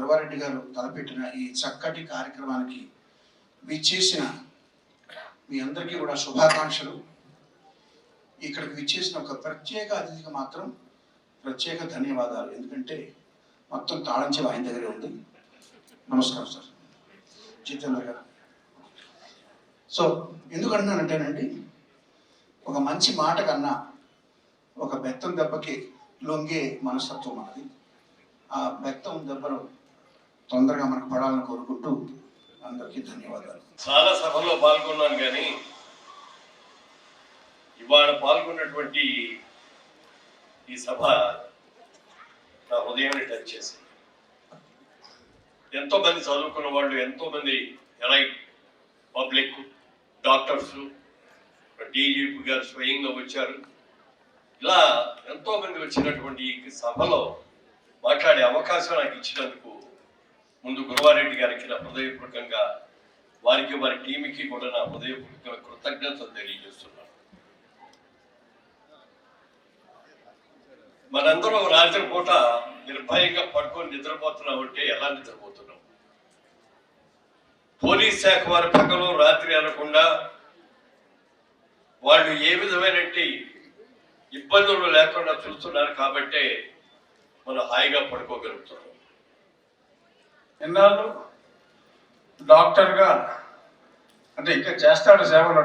గురవారెడ్డి గారు తలపెట్టిన ఈ చక్కటి కార్యక్రమానికి విచ్చేసిన మీ అందరికీ కూడా శుభాకాంక్షలు. ఇక్కడికి విచ్చేసిన ఒక ప్రత్యేక అతిథికి మాత్రం ప్రత్యేక ధన్యవాదాలు. ఎందుకంటే మొత్తం తాళం చెవి ఆయన దగ్గరే ఉంది. నమస్కారం సార్ జితేంద్ర గారు. సో ఎందుకంటున్నానంటేనండి, ఒక మంచి మాట కన్నా ఒక బెత్తం దెబ్బకి లొంగే మనస్తత్వం మనది. ఆ బెత్తం దెబ్బను తొందరగా మనకు పడాలని కోరుకుంటూ అందరికీ ధన్యవాదాలు. చాలా సభలో పాల్గొన్నాను, కానీ ఇవాళ పాల్గొన్నటువంటి ఈ సభ నా హృదయాన్ని టచ్ చేసింది. ఎంతో మంది చదువుకున్న వాళ్ళు, ఎంతో మంది ఎలైట్ పబ్లిక్, డాక్టర్స్, డీజీపీ గారు స్వయంగా వచ్చారు. ఇలా ఎంతో మంది వచ్చినటువంటి ఈ సభలో మాట్లాడే అవకాశం నాకు ఇచ్చినందుకు ముందు గురవారెడ్డి గారికి నా హృదయపూర్వకంగా, వారికి వారి టీంకి కూడా నా హృదయపూర్వక కృతజ్ఞతలు తెలియజేస్తున్నాను. మనందరం రాత్రి పూట నిర్భయంగా పడుకొని నిద్రపోతున్నామంటే ఎలా నిద్రపోతున్నాం? పోలీస్ శాఖ వారి పగలు రాత్రి అనకుండా వాళ్ళు ఏ విధమైన ఇబ్బందులు లేకుండా చూస్తున్నారు కాబట్టే మనం హాయిగా పడుకోగలుగుతున్నాం. ఎన్నాళ్ళు డాక్టర్గా, అంటే ఇంకా చేస్తాడు సేవలు,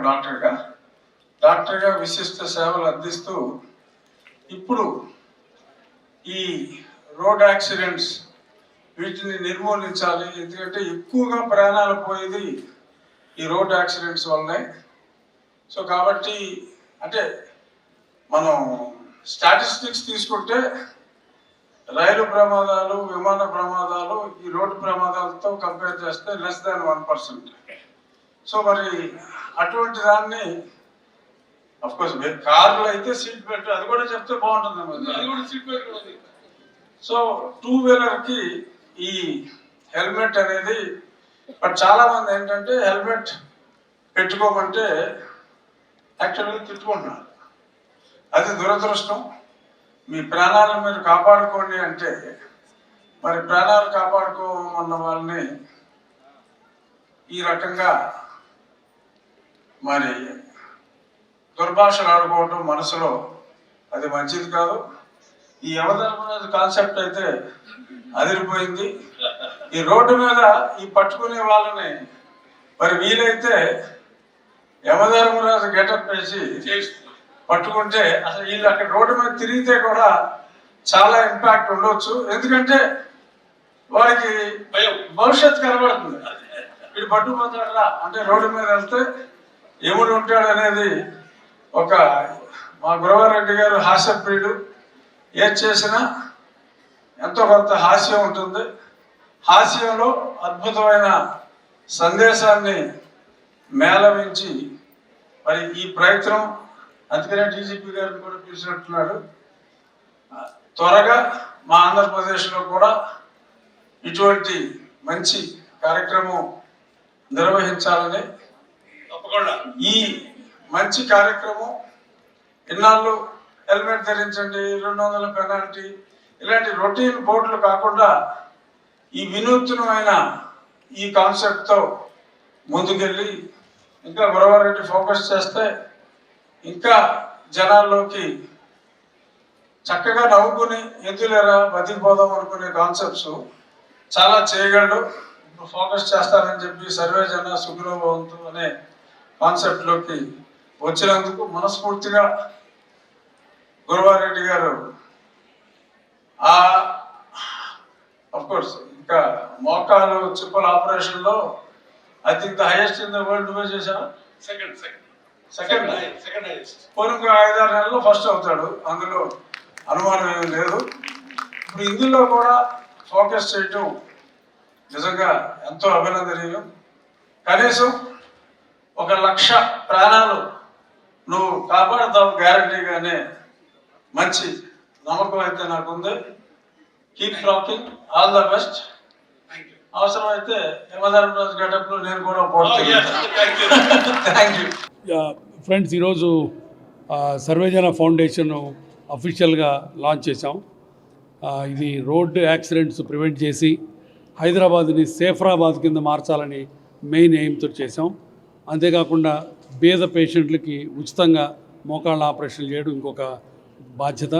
డాక్టర్గా విశిష్ట సేవలు అందిస్తూ ఇప్పుడు ఈ రోడ్ యాక్సిడెంట్స్ వీటిని నిర్మూలించాలి. ఎందుకంటే ఎక్కువగా ప్రాణాలు పోయేది ఈ రోడ్ యాక్సిడెంట్స్ వల్లనే. సో కాబట్టి అంటే మనం స్టాటిస్టిక్స్ తీసుకుంటే రైలు ప్రమాదాలు, విమాన ప్రమాదాలు ఈ రోడ్డు ప్రమాదాలతో కంపేర్ చేస్తే <1%. సో మరి అటువంటి దాన్ని అఫ్కోర్స్ కార్లు అయితే సీట్ బెల్ట్ అది కూడా చెప్తే బాగుంటుంది. సో 2-వీలర్కి ఈ హెల్మెట్ అనేది, బట్ చాలా మంది ఏంటంటే హెల్మెట్ పెట్టుకోమంటే యాక్చువల్గా తిట్టుకుంటున్నారు. అది దురదృష్టం. మీ ప్రాణాలను మీరు కాపాడుకోండి అంటే మరి ప్రాణాలు కాపాడుకోమన్న వాళ్ళని ఈ రకంగా మరి దుర్భాషలు ఆడుకోవటం మనసులో అది మంచిది కాదు. ఈ యమధర్మరాజు కాన్సెప్ట్ అయితే అదిరిపోయింది. ఈ రోడ్డు మీద ఈ పట్టుకునే వాళ్ళని మరి వీలైతే యమధర్మరాజు గెటప్ వేసి పట్టుకుంటే అసలు వీళ్ళు అక్కడ రోడ్డు మీద తిరిగితే కూడా చాలా ఇంపాక్ట్ ఉండొచ్చు. ఎందుకంటే వాడికి భవిష్యత్తు కనబడుతుంది. వీడు పట్టుకుపోతాడా అంటే రోడ్డు మీద వెళ్తే ఎముడు ఉంటాడు అనేది ఒక మా గురవారెడ్డి గారు హాస్యప్రియుడు. ఏది చేసినా ఎంతో కొంత హాస్యం ఉంటుంది. హాస్యంలో అద్భుతమైన సందేశాన్ని మేళవించి మరి ఈ ప్రయత్నం, అందుకనే డీజీపీ గారిని కూడా పిలిచినట్టున్నాడు. త్వరగా మా ఆంధ్రప్రదేశ్లో కూడా ఇటువంటి మంచి కార్యక్రమం నిర్వహించాలని, తప్పకుండా ఈ మంచి కార్యక్రమం ఇన్నాళ్ళు హెల్మెట్ ధరించండి, 200 పెనాల్టీ, ఇలాంటి రొటీన్ బోర్డులు కాకుండా ఈ వినూత్నమైన ఈ కాన్సెప్ట్తో ముందుకెళ్ళి ఇంకా గురవారెడ్డి ఫోకస్ చేస్తే ఇంకా జనాల్లోకి చక్కగా నవ్వుకుని ఎందులేరా బతికిపోదాం అనుకునే కాన్సెప్ట్స్ చాలా చేయగలడు. ఇప్పుడు ఫోకస్ చేస్తానని చెప్పి సర్వే జన సుఖినో భవంతు అనే కాన్సెప్ట్లోకి వచ్చినందుకు మనస్ఫూర్తిగా గురవారెడ్డి గారు అఫ్కోర్స్ ఇంకా మోకాలు చిప్పల ఆపరేషన్లో I think the highest in the world నువ్వే చేశావా? సెకండ్ ఇంకో 5-6 నెలల్లో ఫస్ట్ అవుతాడు, అందులో అనుమానం ఏమీ లేదు. ఇప్పుడు ఇందులో కూడా ఫోకస్ చేయటం నిజంగా ఎంతో అభినందనీయం. కనీసం 1,00,000 ప్రాణాలు నువ్వు కాపాడుతావు గ్యారంటీగానే మంచి నమ్మకం అయితే నాకుంది. Keep rocking, all the best. అవసరమైతే యమధర్మరాజు గెటప్లో నేను కూడా పోటీ. Thank you. ఫ్రెండ్స్, ఈరోజు సర్వేజన ఫౌండేషన్ అఫీషియల్గా లాంచ్ చేసాం. ఇది రోడ్ యాక్సిడెంట్స్ ప్రివెంట్ చేసి హైదరాబాద్ని సేఫరాబాద్ కింద మార్చాలని మెయిన్ ఎయిమ్తో చేసాం. అంతేకాకుండా పేద పేషెంట్లకి ఉచితంగా మోకాళ్ళ ఆపరేషన్లు చేయడం ఇంకొక బాధ్యత.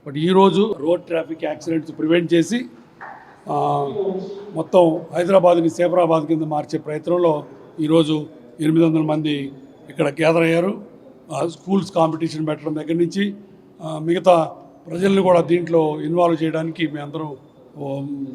బట్ ఈరోజు రోడ్ ట్రాఫిక్ యాక్సిడెంట్స్ ప్రివెంట్ చేసి మొత్తం హైదరాబాద్ని సేఫరాబాద్ కింద మార్చే ప్రయత్నంలో ఈరోజు 800 మంది ఇక్కడ గ్యాదర్ అయ్యారు. స్కూల్స్ కాంపిటీషన్ పెట్టడం దగ్గర నుంచి మిగతా ప్రజల్ని కూడా దీంట్లో ఇన్వాల్వ్ చేయడానికి మేమందరం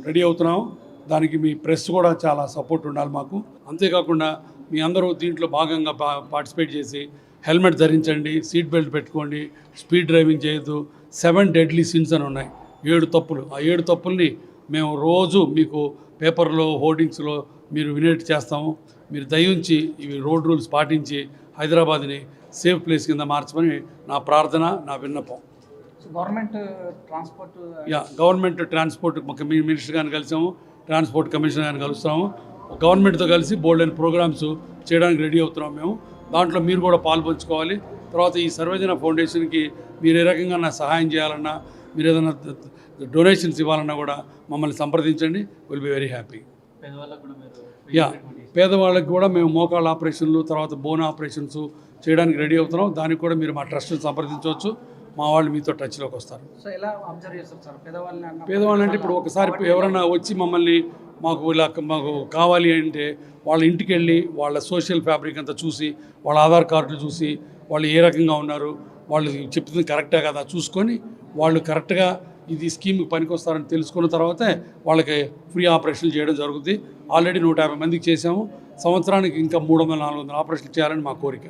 రెడీ అవుతున్నాము. దానికి మీ ప్రెస్ కూడా చాలా సపోర్ట్ ఉండాలి మాకు. అంతేకాకుండా మీ అందరూ దీంట్లో భాగంగా పార్టిసిపేట్ చేసి హెల్మెట్ ధరించండి, సీట్ బెల్ట్ పెట్టుకోండి, స్పీడ్ డ్రైవింగ్ చేయొద్దు. 7 డెడ్లీ సిన్స్ అని ఉన్నాయి, 7 తప్పులు. ఆ 7 తప్పుల్ని మేము రోజు మీకు పేపర్లో హోర్డింగ్స్లో మీరు వినేట్ చేస్తాము. మీరు దయించి ఇవి రోడ్ రూల్స్ పాటించి హైదరాబాద్ని సేఫ్ ప్లేస్ కింద మార్చమని నా ప్రార్థన, నా విన్నపం. Government transport government transport minister గారిని కలిసాము, ట్రాన్స్పోర్ట్ కమిషనర్ గారిని కలుస్తాము. గవర్నమెంట్తో కలిసి బోల్డ్ అండ్ ప్రోగ్రామ్స్ చేయడానికి రెడీ అవుతున్నాం మేము. దాంట్లో మీరు కూడా పాల్పంచుకోవాలి. తర్వాత ఈ సర్వజన ఫౌండేషన్కి మీరు ఏ రకంగా నా సహాయం చేయాలన్నా, మీరు ఏదైనా డొనేషన్స్ ఇవ్వాలన్నా కూడా మమ్మల్ని సంప్రదించండి. Will be very happy. పేదవాళ్ళకి కూడా మేము మోకాళ్ళ ఆపరేషన్లు, తర్వాత బోన్ ఆపరేషన్స్ చేయడానికి రెడీ అవుతున్నాం. దానికి కూడా మీరు మా ట్రస్ట్ని సంప్రదించవచ్చు. మా వాళ్ళు మీతో టచ్లోకి వస్తారు. సో ఎలా అబ్జర్వ్ చేస్తారు సార్ పేదవాళ్ళు అంటే ఇప్పుడు ఒకసారి ఎవరైనా వచ్చి మమ్మల్ని మాకు కావాలి అంటే వాళ్ళ ఇంటికి వెళ్ళి వాళ్ళ సోషల్ ఫ్యాబ్రిక్ అంతా చూసి, వాళ్ళ ఆధార్ కార్డులు చూసి, వాళ్ళు ఏ రకంగా ఉన్నారు, వాళ్ళు చెప్తుంది కరెక్టే కదా చూసుకొని, వాళ్ళు కరెక్ట్గా ఇది స్కీమ్కి పనికొస్తారని తెలుసుకున్న తర్వాతే వాళ్ళకి ఫ్రీ ఆపరేషన్లు చేయడం జరుగుతుంది. ఆల్రెడీ 150 మందికి చేసాము. సంవత్సరానికి ఇంకా 300-400 ఆపరేషన్లు చేయాలని మా కోరిక.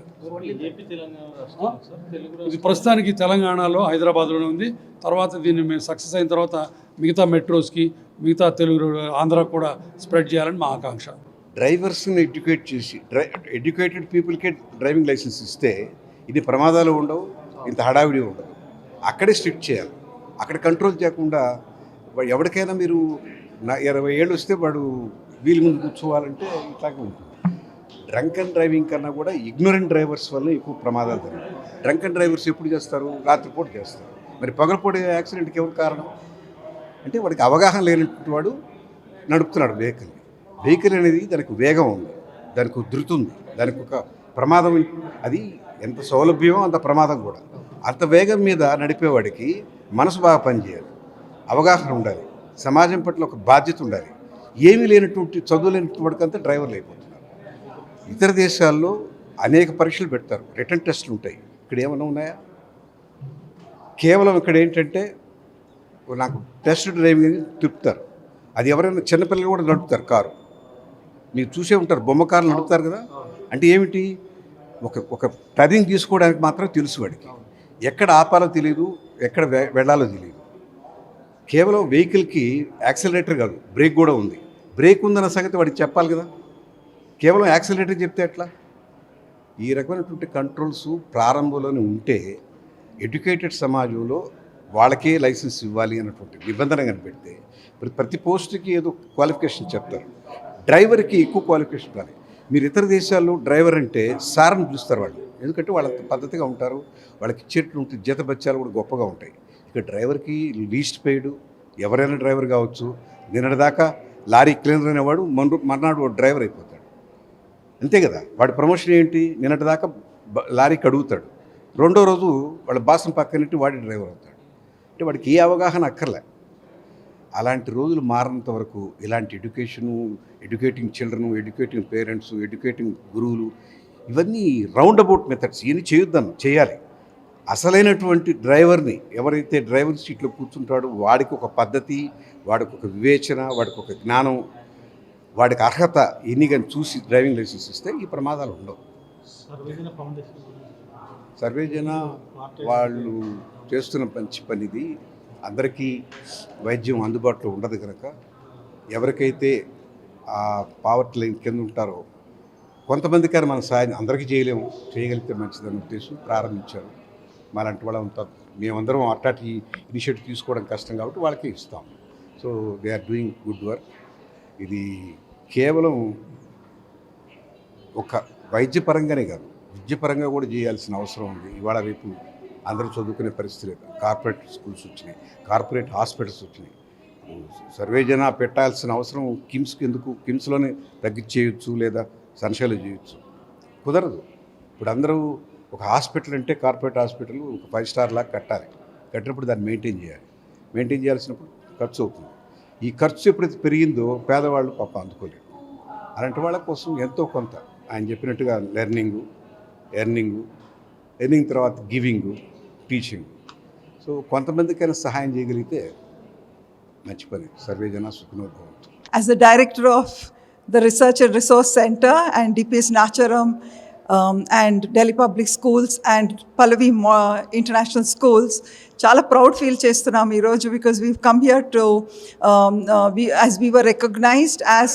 ఇది ప్రస్తుతానికి తెలంగాణలో హైదరాబాద్లోనే ఉంది. తర్వాత దీన్ని మేము సక్సెస్ అయిన తర్వాత మిగతా మెట్రోస్కి, మిగతా తెలుగు ఆంధ్రాకి కూడా స్ప్రెడ్ చేయాలని మా ఆకాంక్ష. డ్రైవర్స్ని ఎడ్యుకేట్ చేసి ఎడ్యుకేటెడ్ పీపుల్కే డ్రైవింగ్ లైసెన్స్ ఇస్తే ఇది ప్రమాదాలు ఉండవు, ఇంత హడావిడి ఉండదు. అక్కడే స్ట్రిక్ట్ చేయాలి. అక్కడ కంట్రోల్ చేయకుండా ఎవరికైనా మీరు 20 ఏళ్ళు వస్తే వాడు వీల్ ముందు కూర్చోవాలంటే ఇట్లాగే ఉంటుంది. డ్రంక్ అండ్ డ్రైవింగ్ కన్నా కూడా ఇగ్నోరెంట్ డ్రైవర్స్ వల్ల ఎక్కువ ప్రమాదాలు జరుగుతాయి. డ్రంక్ అండ్ డ్రైవర్స్ ఎప్పుడు చేస్తారు? రాత్రిపూట చేస్తారు. మరి పగలపూట యాక్సిడెంట్కి ఎవరు కారణం? అంటే వాడికి అవగాహన లేనటువంటి వాడు నడుపుతున్నాడు వెహికల్ అనేది దానికి వేగం ఉంది, దానికి ధృతి ఉంది, దానికి ఒక ప్రమాదం. అది ఎంత సౌలభ్యమో అంత ప్రమాదం కూడా. అంత వేగం మీద నడిపేవాడికి మనసు బాగా పనిచేయాలి, అవగాహన ఉండాలి, సమాజం పట్ల ఒక బాధ్యత ఉండాలి. ఏమీ లేనటువంటి చదువు లేనటువంటి వాడికంతా డ్రైవర్లు అయిపోతున్నారు. ఇతర దేశాల్లో అనేక పరీక్షలు పెడతారు, రిటర్న్ టెస్టులు ఉంటాయి. ఇక్కడ ఏమైనా ఉన్నాయా? కేవలం ఇక్కడ ఏంటంటే నాకు టెస్ట్ డ్రైవింగ్ తిప్పుతారు. అది ఎవరైనా చిన్నపిల్లలు కూడా నడుపుతారు కారు. మీరు చూసే ఉంటారు, బొమ్మ కార్లు నడుపుతారు కదా. అంటే ఏమిటి? ఒక టర్నింగ్ తీసుకోవడానికి మాత్రం తెలుసు వాడికి. ఎక్కడ ఆపాలో తెలియదు, ఎక్కడ వెళ్ళాలో తెలియదు. కేవలం వెహికల్కి యాక్సిలరేటర్ కాదు, బ్రేక్ కూడా ఉంది. బ్రేక్ ఉందన్న సంగతి వాడికి చెప్పాలి కదా. కేవలం యాక్సిలరేటర్ చెప్తే ఎట్లా? ఈ రకమైనటువంటి కంట్రోల్స్ ప్రారంభంలోనే ఉంటే ఎడ్యుకేటెడ్ సమాజంలో వాళ్ళకే లైసెన్స్ ఇవ్వాలి అన్నటువంటి నిబంధన కనిపెడితే ప్రతి పోస్టుకి ఏదో క్వాలిఫికేషన్ చెప్తారు. డ్రైవర్కి ఎక్కువ క్వాలిఫికేషన్ ఉండాలి. మీరు ఇతర దేశాల్లో డ్రైవర్ అంటే సార్ని పిలుస్తారు వాళ్ళు, ఎందుకంటే వాళ్ళ పద్ధతిగా ఉంటారు, వాళ్ళకి ఇచ్చేటువంటి జీత బత్యాలు కూడా గొప్పగా ఉంటాయి. ఇక డ్రైవర్కి లీస్ట్ పెయిడ్, ఎవరైనా డ్రైవర్ కావచ్చు. నిన్నటిదాకా లారీ క్లీనర్ అనేవాడు మర్నాడు వాడు డ్రైవర్ అయిపోతాడు, అంతే కదా. వాడి ప్రమోషన్ ఏంటి? నిన్నటిదాకా లారీ కడుగుతాడు, రెండో రోజు వాళ్ళ బాసం పక్కనట్టు వాడి డ్రైవర్ అవుతాడు. అంటే వాడికి ఏ అవగాహన అక్కర్లే. అలాంటి రోజులు మారినంత వరకు ఇలాంటి educating children, educating parents, educating గురువులు, ఇవన్నీ రౌండ్ అబౌట్ మెథడ్స్ ఇవన్నీ చేయాలి. అసలైనటువంటి డ్రైవర్ని, ఎవరైతే డ్రైవర్ సీట్లో కూర్చుంటాడో వాడికి ఒక పద్ధతి, వాడికి ఒక వివేచన, వాడికి ఒక జ్ఞానం, వాడికి అర్హత ఇన్ని కానీ చూసి డ్రైవింగ్ లైసెన్స్ ఇస్తే ఈ ప్రమాదాలు ఉండవు. సర్వేజన వాళ్ళు చేస్తున్న మంచి పని ఇది. అందరికీ వైద్యం అందుబాటులో ఉండదు కనుక ఎవరికైతే ఆ పావర్టీ లైన్ కింద ఉంటారో కొంతమందికైనా మన సాయం, అందరికీ చేయగలిగితే మంచిదన్న ఉద్దేశం ప్రారంభించారు. మాలాంటి వాళ్ళంతా మేమందరం అట్లాంటి ఇనిషియేటివ్ తీసుకోవడం కష్టం కాబట్టి వాళ్ళకే ఇస్తాం. So they are doing good work. ఇది కేవలం ఒక వైద్యపరంగానే కాదు, విద్యపరంగా కూడా చేయాల్సిన అవసరం ఉంది. ఇవాళ రేపు అందరూ చదువుకునే పరిస్థితి లేదు. కార్పొరేట్ స్కూల్స్ వచ్చినాయి, కార్పొరేట్ హాస్పిటల్స్ వచ్చినాయి. సర్వేజన పెట్టాల్సిన అవసరం కిమ్స్కి ఎందుకు? కిమ్స్లోనే తగ్గించేయచ్చు లేదా సన్షైలో చేయొచ్చు, కుదరదు. ఇప్పుడు అందరూ ఒక హాస్పిటల్ అంటే కార్పొరేట్ హాస్పిటల్ ఒక 5 స్టార్ లాగా కట్టాలి. కట్టినప్పుడు దాన్ని మెయింటైన్ చేయాలి. మెయింటైన్ చేయాల్సినప్పుడు ఖర్చు అవుతుంది. ఈ ఖర్చు ఎప్పుడైతే పెరిగిందో పేదవాళ్ళు పాప అందుకోలేరు. అలాంటి వాళ్ళ కోసం ఎంతో కొంత ఆయన చెప్పినట్టుగా ఎర్నింగ్ తర్వాత గివింగ్, టీచింగ్. సో కొంతమందికైనా సహాయం చేయగలిగితే మంచి పని. సర్వేజన సుఖినో భవంతు. As the director of the Research and Resource Center and DPS Nacharam and Delhi Public Schools and Pallavi International Schools, చాలా ప్రౌడ్ ఫీల్ చేస్తున్నాం ఈరోజు, because we come here to as we were recognized as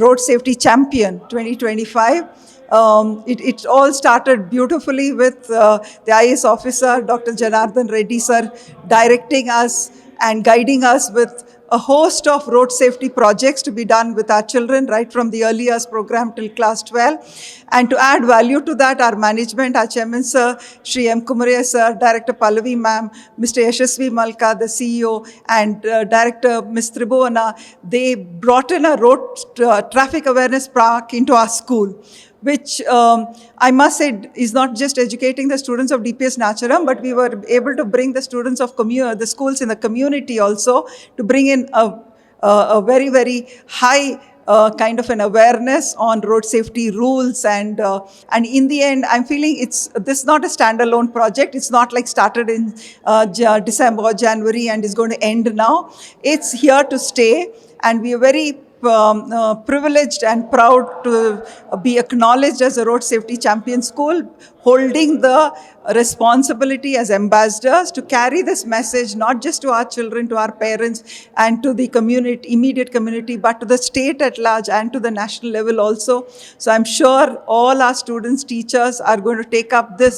Road Safety Champion 2025. It all started beautifully with the IAS officer, Dr. Janardhan Reddy sir, directing us and guiding us with a host of road safety projects to be done with our children right from the early years program till class 12. And to add value to that, our management, our chairman sir, Shri M. Kumariya sir, Director Pallavi ma'am, Mr. Yashasvi Malka, the CEO, and Director Ms. Tribhuwana, they brought in a road traffic awareness park into our school, which I must say is not just educating the students of DPS Nacharam, but we were able to bring the students of the schools in the community also to bring in a very, very high kind of an awareness on road safety rules. And in the end, I'm feeling this is not a standalone project. It's not like started in December or January and is going to end now. It's here to stay, and we are very privileged and proud to be acknowledged as a road safety champion school, holding the responsibility as ambassadors to carry this message not just to our children, to our parents and to the community, immediate community, but to the state at large and to the national level also. So I'm sure all our students, teachers are going to take up this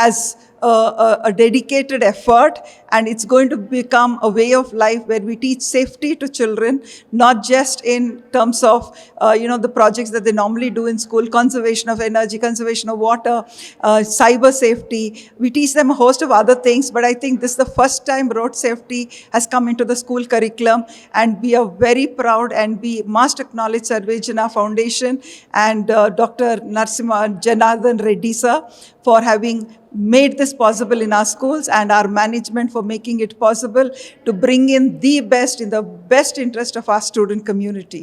as a dedicated effort, and it's going to become a way of life where we teach safety to children, not just in terms of the projects that they normally do in school, conservation of energy, conservation of water, cyber safety. We teach them a host of other things, but I think this is the first time road safety has come into the school curriculum, and we are very proud, and we must acknowledge Sarvejana Foundation and Dr. Janardhan Reddy sir for having made this possible in our schools, and our management for making it possible to bring in the best in the best interest of our student community.